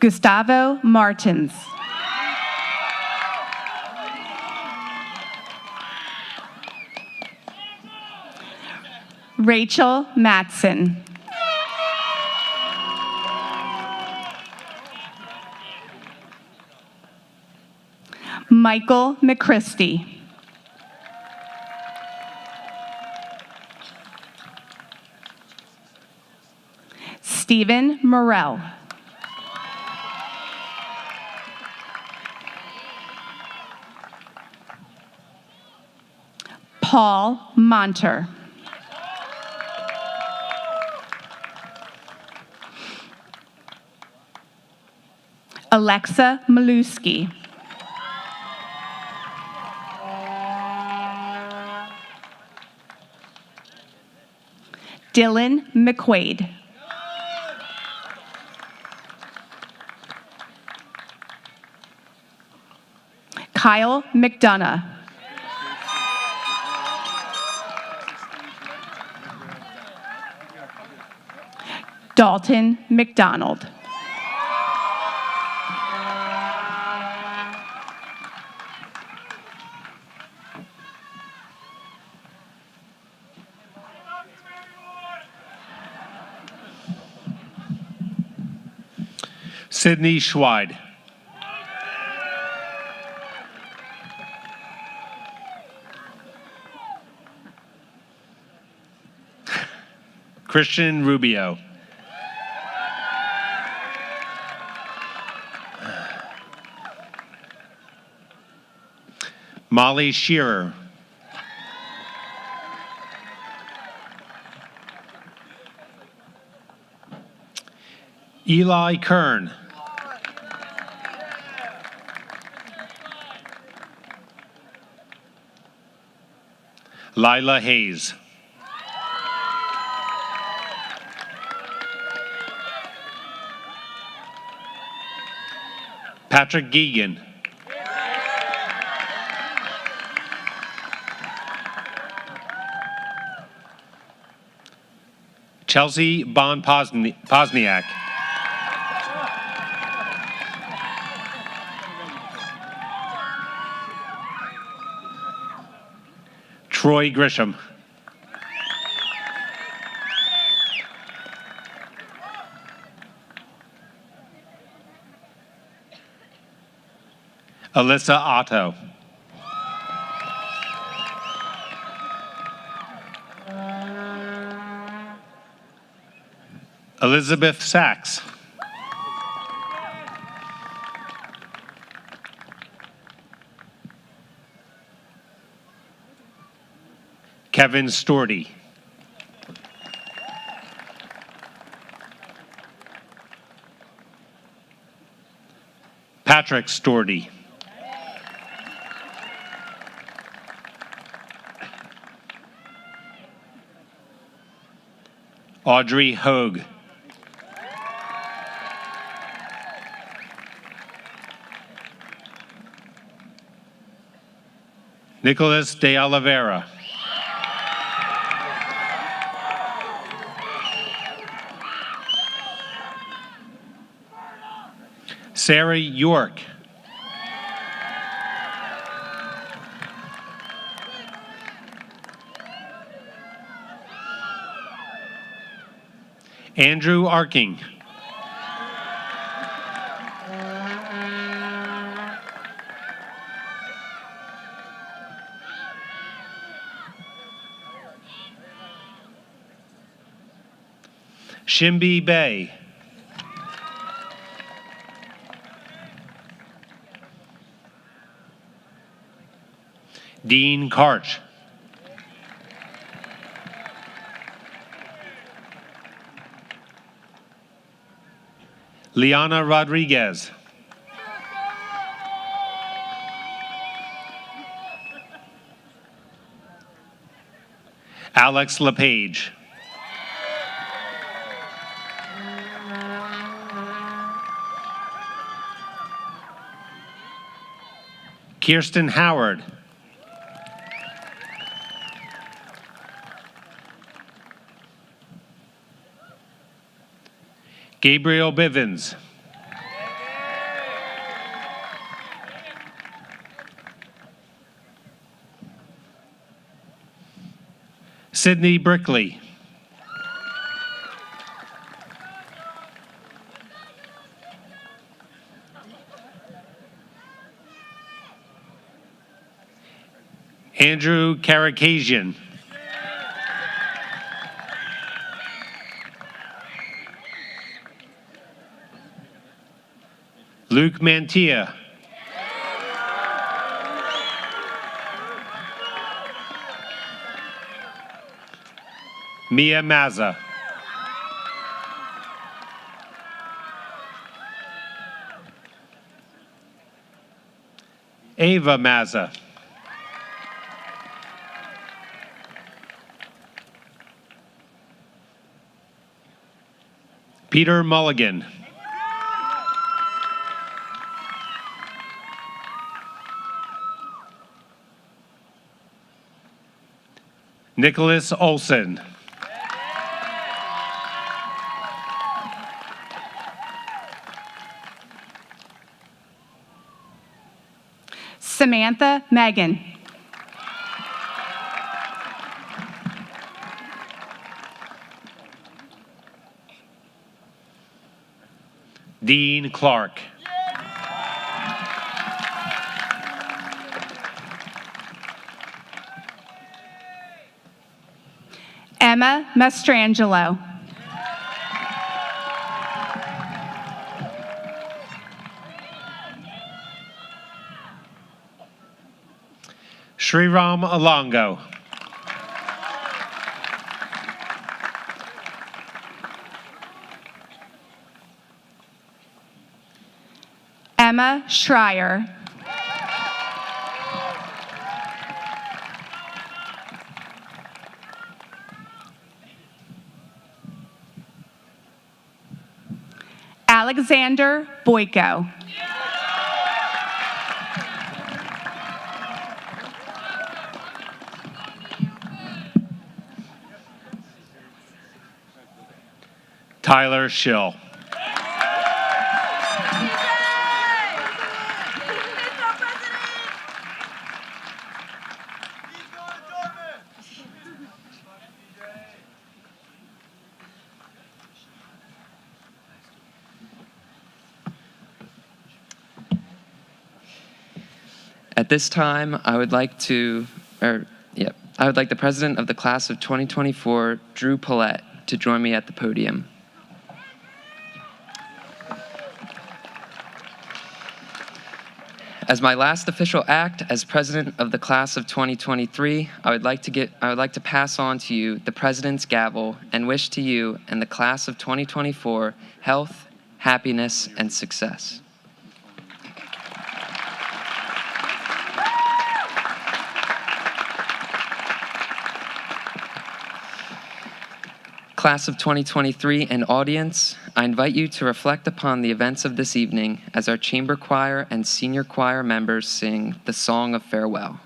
Gustavo Martins. Rachel Matson. Michael McChristy. Stephen Morell. Paul Monter. Alexa Maluski. Dylan McQuaid. Kyle McDonough. Dalton McDonald. Sydney Schweid. Christian Rubio. Molly Shearer. Eli Kern. Lila Hayes. Patrick Geegan. Chelsea Bon Posniak. Troy Grisham. Alyssa Otto. Elizabeth Sachs. Kevin Storty. Patrick Storty. Audrey Hogue. Nicholas de Oliveira. Sarah York. Andrew Arking. Shimby Bay. Dean Karch. Liana Rodriguez. Alex LePage. Kirsten Howard. Gabriel Bivens. Sydney Brickley. Andrew Karakazian. Luke Mantia. Mia Mazza. Ava Mazza. Peter Mulligan. Nicholas Olson. Samantha Megan. Dean Clark. Emma Mastrangelo. Sriram Alongo. Emma Schreier. Alexander Boyko. Tyler Schill. At this time, I would like the president of the class of 2024, Drew Paulette, to join me at the podium. As my last official act as president of the class of 2023, I would like to pass on to you the president's gavel and wish to you and the class of 2024 health, happiness, and success. Class of 2023 and audience, I invite you to reflect upon the events of this evening as our chamber choir and senior choir members sing the Song of Farewell.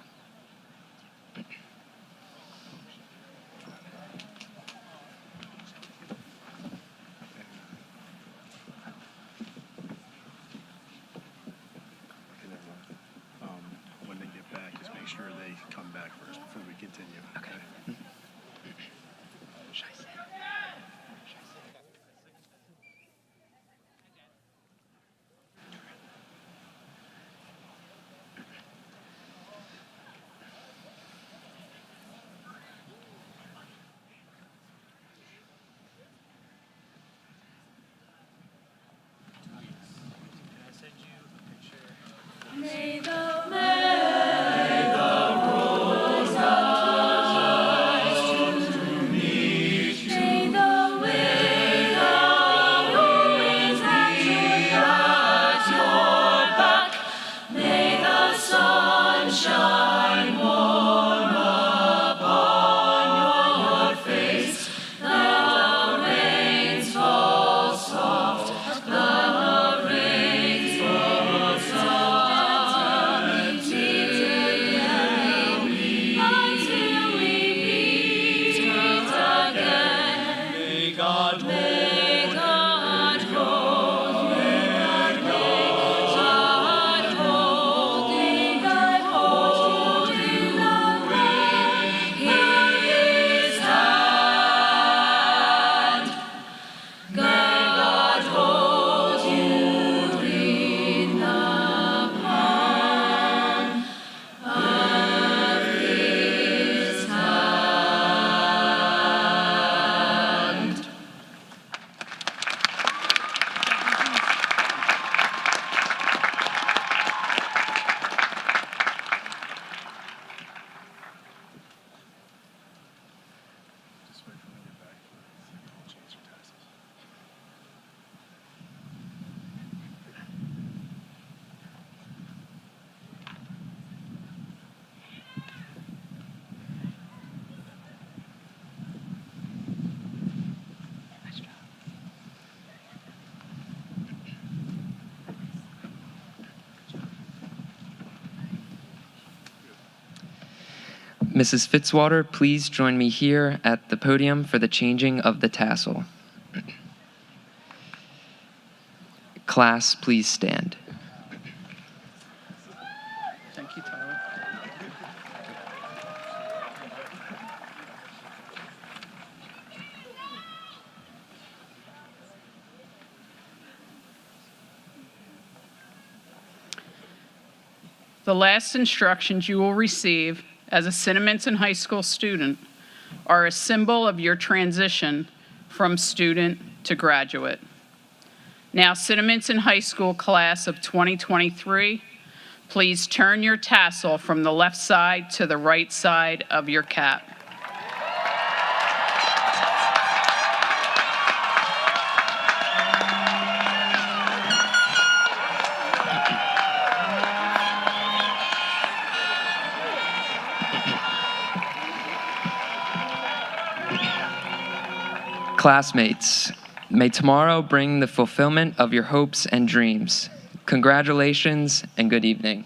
When they get back, just make sure they come back first before we continue. Okay. May the rose arise to meet you. May the winds at your back. May the sun shine warm upon your face. The rains fall soft. The rains fall soft. Mrs. Fitzwater, please join me here at the podium for the changing of the tassel. Class, please stand. Thank you, Tyler. The last instructions you will receive as a Cinnaminson High School student are a symbol of your transition from student to graduate. Now, Cinnaminson High School class of 2023, please turn your tassel from the left side to the right side of your cap. Classmates, may tomorrow bring the fulfillment of your hopes and dreams. Congratulations and good evening.